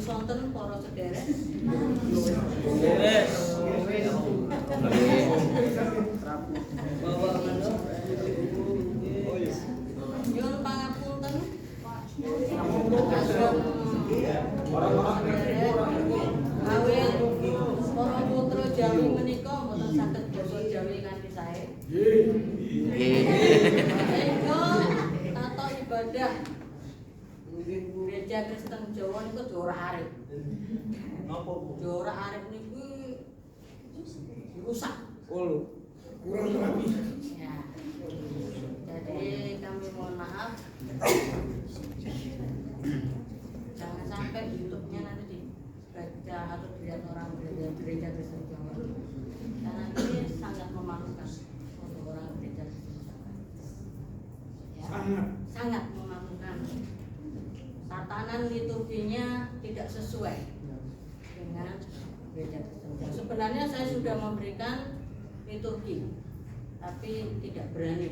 sonten para sederek. Nyuwun pangapunten. Awit para putra Jawi menika mboten saged basa Jawi kanthi sae. Sehingga tata ibadah gereja Kristen Jawa niku ora arep. Napa Bu? Ora arep niku rusak. Kurang rapi. Ya. Jadi kami mohon maaf. Jangan sampai YouTube-nya nanti dibaca atau dilihat orang gereja Kristen Jawa. Karena ini sangat memalukan untuk orang gereja Kristen Jawa. Ya. Sangat memalukan. Tatanan liturginya tidak sesuai dengan gereja Kristen Jawa. Sebenarnya saya sudah memberikan liturgi, tapi tidak berani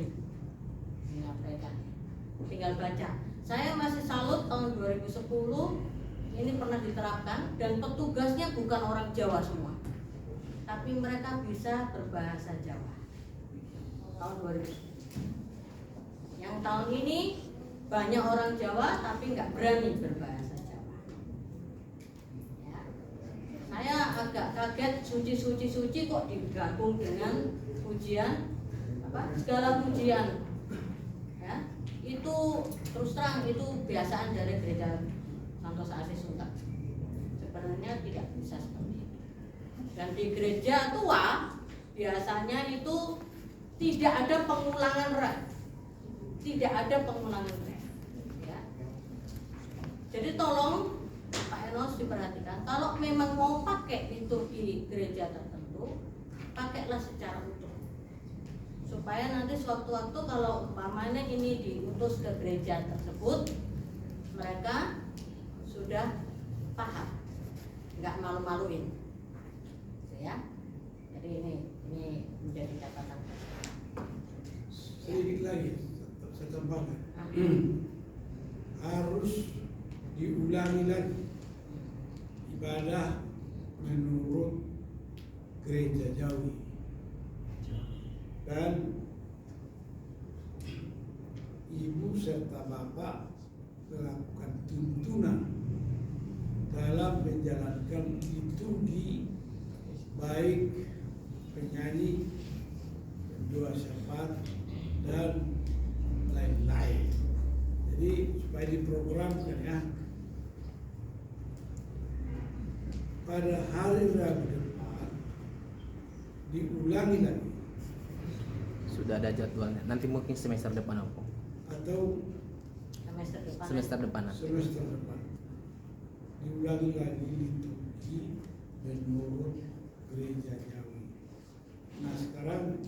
menyampaikan. Tinggal baca. Saya masih salut tahun 2010 ini pernah diterapkan dan petugasnya bukan orang Jawa semua, tapi mereka bisa berbahasa Jawa. Tahun 2010. Yang tahun ini banyak orang Jawa tapi nggak berani berbahasa Jawa. Ya. Saya agak kaget suci kok digabung dengan pujian segala pujian. Ya. Itu terus terang itu kebiasaan dari gereja Santos Asis Suntak. Sebenarnya tidak bisa seperti itu. Dan di gereja tua biasanya itu tidak ada pengulangan ref. Tidak ada pengulangan ref. Ya. Jadi tolong Pak Enos diperhatikan, kalau memang mau pakai liturgi gereja tertentu, pakailah secara utuh. Supaya nanti sewaktu-waktu kalau umpamanya ini diutus ke gereja tersebut, mereka sudah paham, nggak malu-maluin, ya. Jadi ini menjadi catatan. Sedikit lagi, saya tambahkan. Harus diulangi lagi ibadah menurut gereja Jawi. Dan ibu serta bapak melakukan tuntunan dalam menjalankan liturgi, baik penyanyi, pendoa syafaat dan lain-lain. Jadi supaya diprogramkan ya, pada hari Rabu depan diulangi lagi. Sudah ada jadwalnya. Nanti mungkin semester depan apa? Atau Semester depan. semester depan diulangi lagi liturgi menurut gereja Jawi. Nah sekarang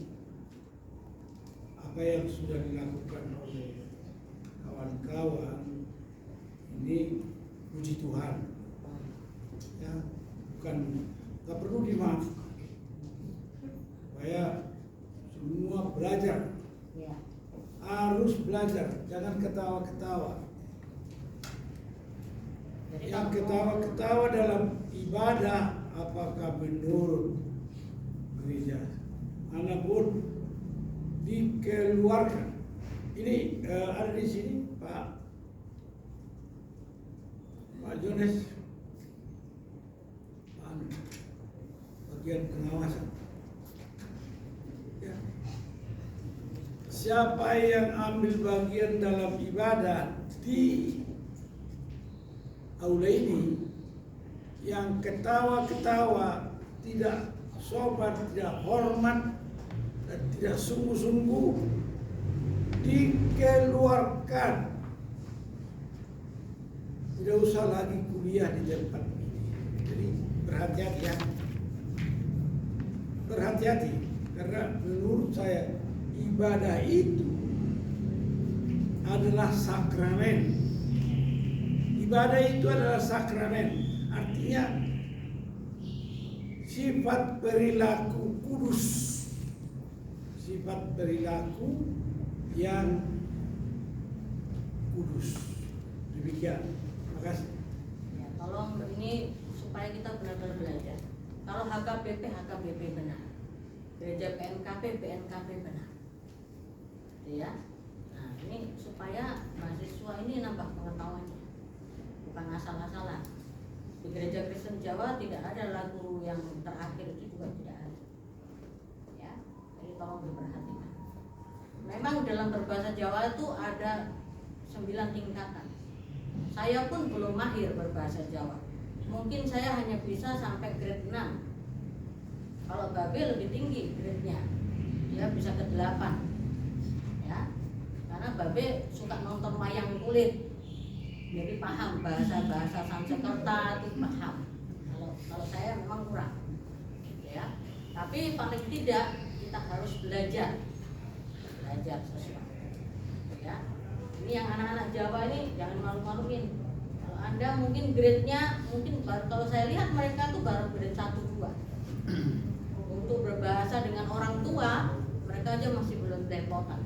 apa yang sudah dilakukan oleh kawan-kawan ini puji Tuhan, ya, bukan nggak perlu dimaafkan, supaya semua belajar, Ya. harus belajar, jangan ketawa-ketawa. Jadi Yang kalau ketawa-ketawa dalam ibadah apakah menurut gereja manapun dikeluarkan. Ini ada di sini Pak Jones, bagian pengawasan. Ya. Siapa yang ambil bagian dalam ibadah di aula ini yang ketawa-ketawa, tidak sopan, tidak hormat, dan tidak sungguh-sungguh, dikeluarkan. Tidak usah lagi kuliah di tempat ini. Jadi berhati-hati ya. Berhati-hati, karena menurut saya ibadah itu adalah sakramen. Ibadah itu adalah sakramen, artinya sifat perilaku kudus, sifat perilaku yang kudus. Demikian. Terima kasih. Ya, tolong HKBP HKBP benar, gereja PMKP PMKP benar, gitu ya. Nah ini supaya mahasiswa ini nambah pengetahuannya, bukan asal-asalan. Di gereja Kristen Jawa tidak ada lagu yang terakhir, itu juga tidak ada, ya. Jadi tolong diperhatikan. Memang dalam berbahasa Jawa itu ada 9 tingkatan. Saya pun belum mahir berbahasa Jawa. Mungkin saya hanya bisa sampai grade 6. Kalau Babe lebih tinggi grade-nya, dia bisa ke 8, ya. Karena Babe suka nonton wayang kulit, jadi paham bahasa-bahasa Sanskerta itu paham. Kalau saya memang kurang, ya. Tapi paling tidak kita harus belajar sesuatu, ya. Ini yang anak-anak Jawa ini jangan malu-maluin. Kalau Anda mungkin grade-nya mungkin baru, kalau saya lihat mereka tuh baru grade 1-2. Untuk berbahasa dengan orang tua mereka aja masih belum lepotan.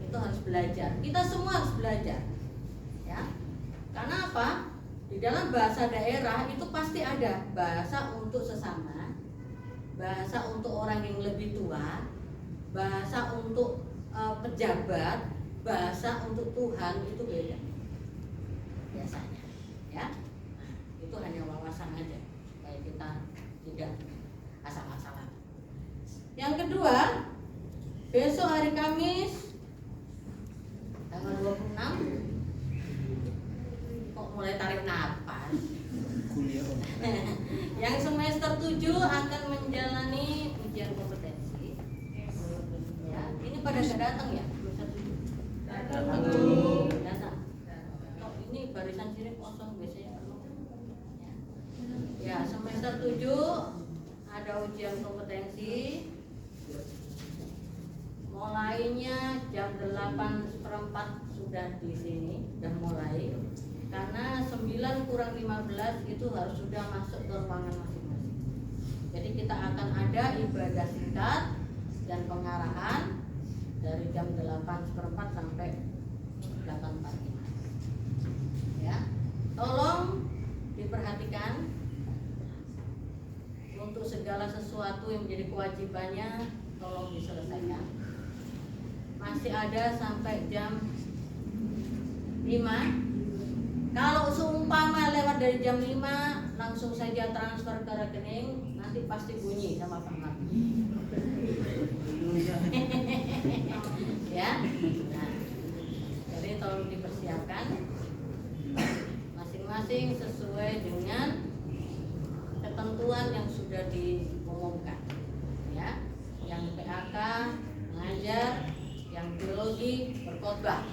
Itu harus belajar. Kita semua harus belajar. Ya, karena apa? Di dalam bahasa daerah itu pasti ada bahasa untuk sesama, bahasa untuk orang yang lebih tua, bahasa untuk pejabat, bahasa untuk Tuhan, itu beda biasanya, ya. Nah, itu hanya wawasan aja supaya kita tidak asal-asalan. Yang kedua, besok hari Kamis tanggal 26 mulai tarik napas. Yang semester 7 akan menjalani ujian kompetensi. Ya, ini pada nggak datang ya? Datang. Oh, ini barisan sini kosong biasanya penuh. Ya, semester 7 ada ujian kompetensi. Mulainya jam 8:15 sudah di sini, sudah mulai. Karena 9 kurang 15 itu harus sudah masuk ke ruangan masing-masing. Jadi kita akan ada ibadah singkat dan pengarahan dari jam 8:15 sampai 8:45. Ya, tolong diperhatikan untuk segala sesuatu yang menjadi kewajibannya, tolong diselesaikan. Masih ada sampai jam 5. Kalau seumpama lewat dari jam 5 langsung saja transfer ke rekening, nanti pasti bunyi sama Pak Mat. Ya. Nah, jadi tolong dipersiapkan masing-masing sesuai dengan ketentuan yang sudah diumumkan. Ya. Yang PAK mengajar, yang teologi berkhotbah.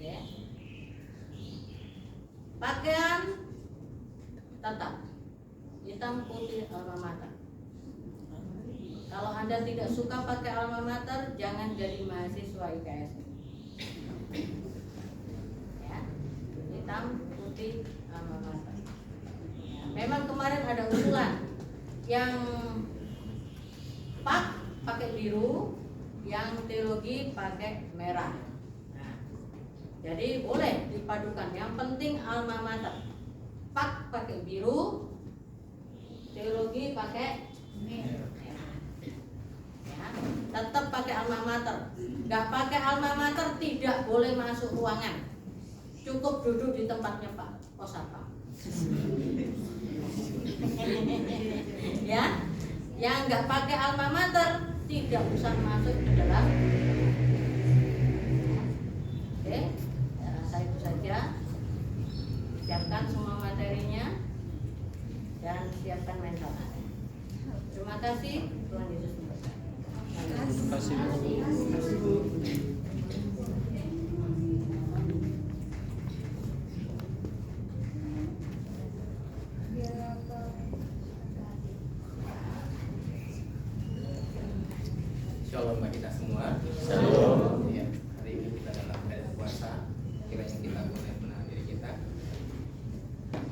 Ya. Pakaian tetap hitam putih alma mater. Kalau Anda tidak suka pakai alma mater, jangan jadi mahasiswa IKS. Ya, hitam putih alma mater. Ya, memang kemarin ada usulan yang PAK pakai biru, yang teologi pakai merah. Jadi boleh dipadukan, yang penting alma mater. PAK pakai biru, teologi pakai merah. Ya, tetap pakai alma mater. Gak pakai alma mater tidak boleh masuk ruangan. Cukup duduk di tempatnya Pak Posapa. Ya, yang gak pakai alma mater tidak usah masuk ke dalam. Oke. Itu saja. Siapkan semua materinya dan siapkan mental Anda. Terima kasih. Tuhan Yesus memberkati. Terima kasih, Bu. Shalom bagi kita semua. Shalom. Ya, hari ini kita dalam keadaan puasa. Kiranya kita boleh menahan diri kita.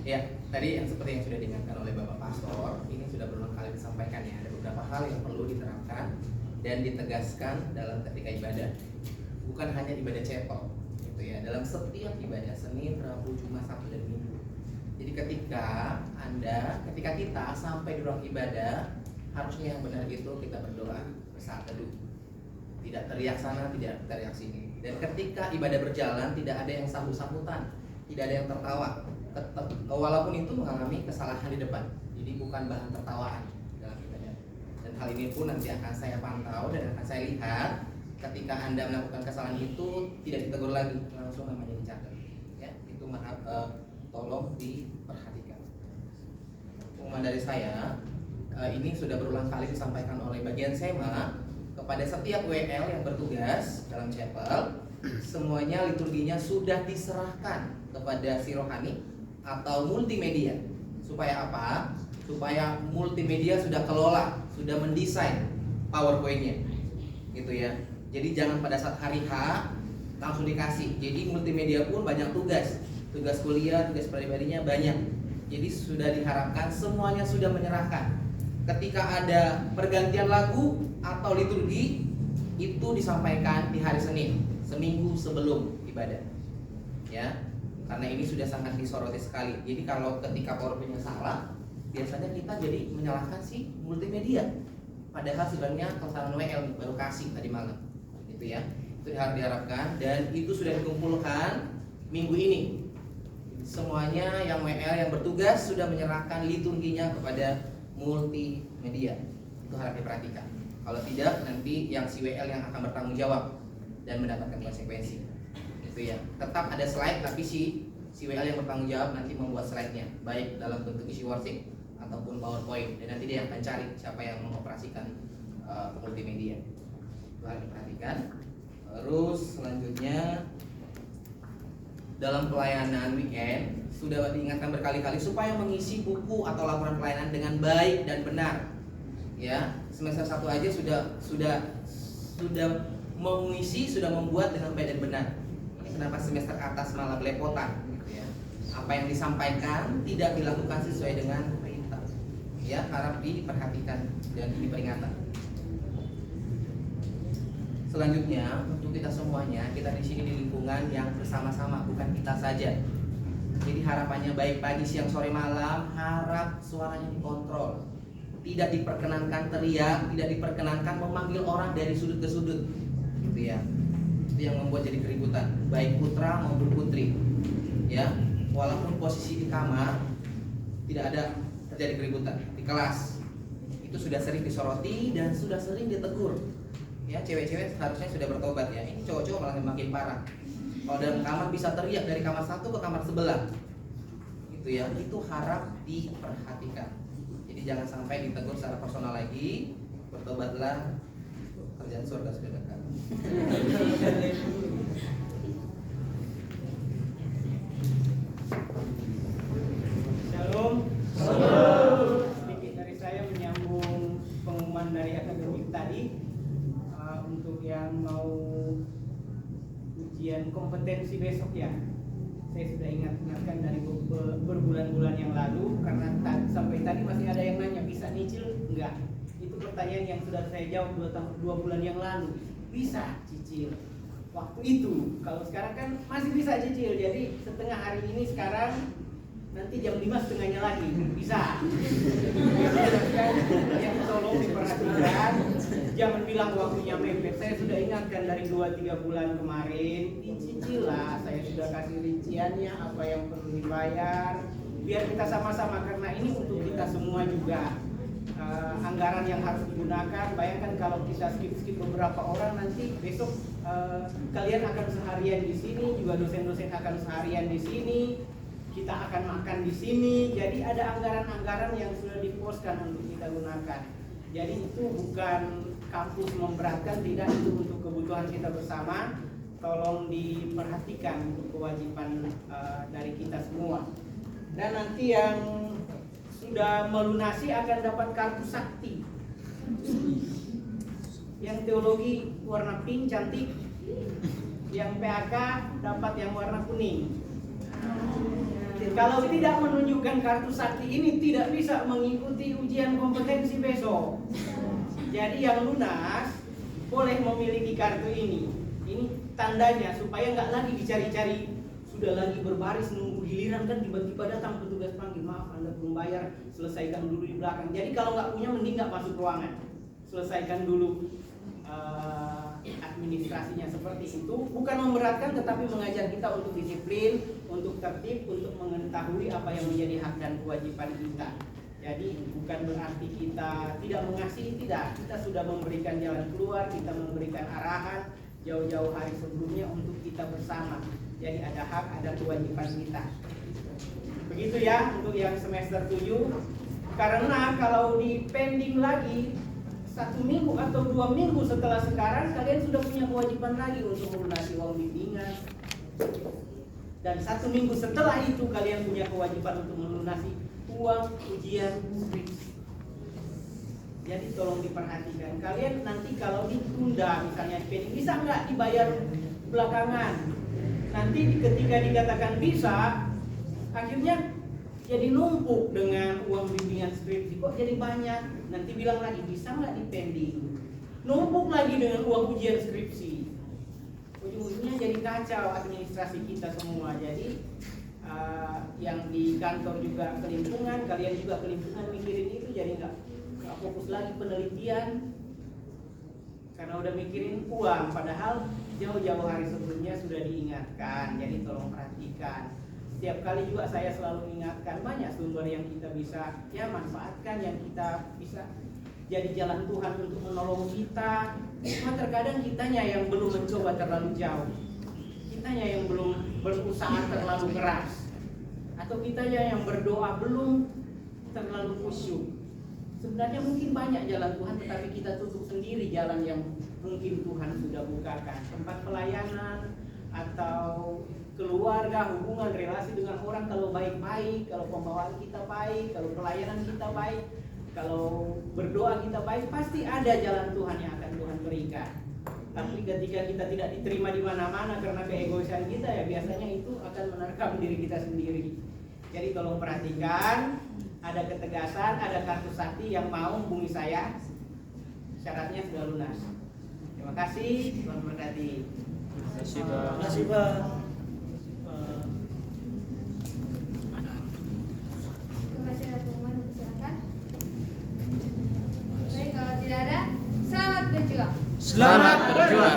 Ya, tadi yang seperti yang sudah diingatkan oleh Bapak Pastor, ini sudah berulang kali disampaikan ya. Ada beberapa hal yang perlu diterapkan dan ditegaskan dalam ketika ibadah. Bukan hanya ibadah cetok, gitu ya. Dalam setiap ibadah Senin, Rabu, Jumat, Sabtu dan Minggu. Jadi ketika kita sampai di ruang ibadah, harusnya yang benar itu kita berdoa bersaat teduh. Tidak teriak sana, tidak teriak sini. Dan ketika ibadah berjalan, tidak ada yang sambut-sambutan, tidak ada yang tertawa. Walaupun itu mengalami kesalahan di depan. Jadi bukan bahan tertawaan dalam ibadah. Dan hal ini pun nanti akan saya pantau dan akan saya lihat. Ketika Anda melakukan kesalahan itu tidak ditegur lagi, langsung namanya dicatat. Ya, itu tolong diperhatikan. Pengumuman dari saya, ini sudah berulang kali disampaikan oleh bagian SEMA kepada setiap WL yang bertugas dalam chapel. Semuanya liturginya sudah diserahkan kepada si rohani atau multimedia. Supaya apa? Supaya multimedia sudah kelola, sudah mendesain PowerPoint-nya, gitu ya. Jadi jangan pada saat hari H langsung dikasih. Jadi multimedia pun banyak tugas kuliah, tugas pribadinya banyak. Jadi sudah diharapkan semuanya sudah menyerahkan. Ketika ada pergantian lagu atau liturgi, itu disampaikan di hari Senin, seminggu sebelum ibadah. Ya, karena ini sudah sangat disoroti sekali. Jadi kalau ketika PowerPoint-nya salah, biasanya kita jadi menyalahkan si multimedia. Padahal sebenarnya kesalahan WL baru kasih tadi malam. Gitu ya. Itu harus diharapkan dan itu sudah dikumpulkan minggu ini. Semuanya yang WL yang bertugas sudah menyerahkan liturginya kepada multimedia. Itu harap diperhatikan. Kalau tidak, nanti yang si WL yang akan bertanggung jawab dan mendapatkan konsekuensi. Itu ya. Tetap ada slide, tapi si WL yang bertanggung jawab nanti membuat slide-nya, baik dalam bentuk isi worksheet ataupun PowerPoint. Dan nanti dia akan cari siapa yang mengoperasikan multimedia. Itu harus diperhatikan. Terus selanjutnya, dalam pelayanan weekend sudah diingatkan berkali-kali supaya mengisi buku atau laporan pelayanan dengan baik dan benar. Ya, semester 1 aja sudah mengisi, sudah membuat dengan baik dan benar. Ini kenapa semester atas malah belepotan gitu ya. Apa yang disampaikan tidak dilakukan sesuai dengan perintah. Ya, harap diperhatikan dan diperingatan. Selanjutnya, untuk kita semuanya, kita di sini di lingkungan yang bersama-sama, bukan kita saja. Jadi harapannya baik pagi, siang, sore, malam, harap suaranya dikontrol. Tidak diperkenankan teriak, tidak diperkenankan memanggil orang dari sudut ke sudut. Gitu ya. Itu yang membuat jadi keributan, baik putra maupun putri. Ya, walaupun posisi di kamar tidak ada terjadi keributan. Di kelas itu sudah sering disoroti dan sudah sering ditegur. Ya, cewek-cewek harusnya sudah bertobat ya. Ini cowok-cowok malah makin parah. Kalau dalam kamar bisa teriak dari kamar satu ke kamar sebelah. Gitu ya. Itu harap diperhatikan. Jadi jangan sampai ditegur secara personal lagi. Bertobatlah, kerjaan surga sudah dekat. Shalom. Sedikit dari saya menyambung pengumuman dari akademik tadi. Untuk yang mau ujian kompetensi besok ya, saya sudah ingatkan dari berbulan-bulan yang lalu karena sampai tadi masih ada yang nanya bisa nyicil enggak. Itu pertanyaan yang sudah saya jawab 2 bulan yang lalu. Bisa cicil waktu itu. Kalau sekarang kan masih bisa cicil. Jadi setengah hari ini sekarang, nanti jam 5 setengahnya lagi bisa. Yang tolong diperhatikan, jangan bilang waktunya mepet. Saya sudah ingatkan dari 2-3 bulan kemarin, dicicil lah. Saya sudah kasih rinciannya apa yang perlu dibayar, biar kita sama-sama, karena ini untuk kita semua juga. Anggaran yang harus digunakan. Bayangkan kalau kita skip beberapa orang, nanti besok kalian akan seharian di sini, juga dosen-dosen akan seharian di sini. Kita akan makan di sini, jadi ada anggaran-anggaran yang sudah diposkan untuk kita gunakan. Jadi itu bukan kampus memberatkan, tidak, itu untuk kebutuhan kita bersama. Tolong diperhatikan untuk kewajiban dari kita semua. Dan nanti yang sudah melunasi akan dapat kartu sakti. Yang teologi warna pink cantik, yang PAK dapat yang warna kuning. Kalau tidak menunjukkan kartu sakti ini tidak bisa mengikuti ujian kompetensi besok. Jadi yang lunas boleh memiliki kartu ini. Ini tandanya supaya nggak lagi dicari-cari sudah lagi berbaris nunggu giliran kan tiba-tiba datang petugas panggil, maaf Anda belum bayar, selesaikan dulu di belakang. Jadi kalau nggak punya mending nggak masuk ruangan, selesaikan dulu administrasinya. Seperti itu bukan memberatkan tetapi mengajar kita untuk disiplin, untuk tertib, untuk mengetahui apa yang menjadi hak dan kewajiban kita. Jadi bukan berarti kita tidak mengasihi, tidak. Kita sudah memberikan jalan keluar, kita memberikan arahan jauh-jauh hari sebelumnya untuk kita bersama. Jadi ada hak, ada kewajiban kita. Begitu ya untuk yang semester 7. Karena kalau di pending lagi 1 minggu atau 2 minggu setelah sekarang, kalian sudah punya kewajiban lagi untuk melunasi uang bimbingan. Dan 1 minggu setelah itu kalian punya kewajiban untuk melunasi uang ujian skripsi. Jadi tolong diperhatikan. Kalian nanti kalau ditunda misalnya pending, bisa nggak dibayar belakangan? Nanti ketika dikatakan bisa, akhirnya jadi numpuk dengan uang bimbingan skripsi. Kok jadi banyak? Nanti bilang lagi bisa nggak dipending? Numpuk lagi dengan uang ujian skripsi. Ujung-ujungnya jadi kacau administrasi kita semua. Jadi yang di kantor juga kelimpungan, kalian juga kelimpungan mikirin itu, jadi nggak fokus lagi penelitian karena udah mikirin uang. Padahal jauh-jauh hari sebelumnya sudah diingatkan. Jadi tolong perhatikan. Setiap kali juga saya selalu ingatkan, banyak sumber yang kita bisa manfaatkan, yang kita bisa jadi jalan Tuhan untuk menolong kita. Cuma terkadang kitanya yang belum mencoba terlalu jauh, kitanya yang belum berusaha terlalu keras, atau kitanya yang berdoa belum terlalu khusyuk. Sebenarnya mungkin banyak jalan Tuhan, tetapi kita tutup sendiri jalan yang mungkin Tuhan sudah bukakan. Tempat pelayanan atau keluarga, hubungan, relasi dengan orang, kalau baik-baik, kalau pembawaan kita baik, kalau pelayanan kita baik, kalau berdoa kita baik, pasti ada jalan Tuhan yang akan Tuhan berikan. Tapi ketika kita tidak diterima di mana-mana karena keegoisan kita, ya biasanya itu akan menerkam diri kita sendiri. Jadi tolong perhatikan, ada ketegasan, ada kartu sakti yang mau hubungi saya, syaratnya sudah lunas. Terima kasih, Tuhan berkati. Terima kasih Pak. Terima kasih Pak Tuhan, silakan. Baik, kalau tidak ada, selamat berjuang. Selamat berjuang.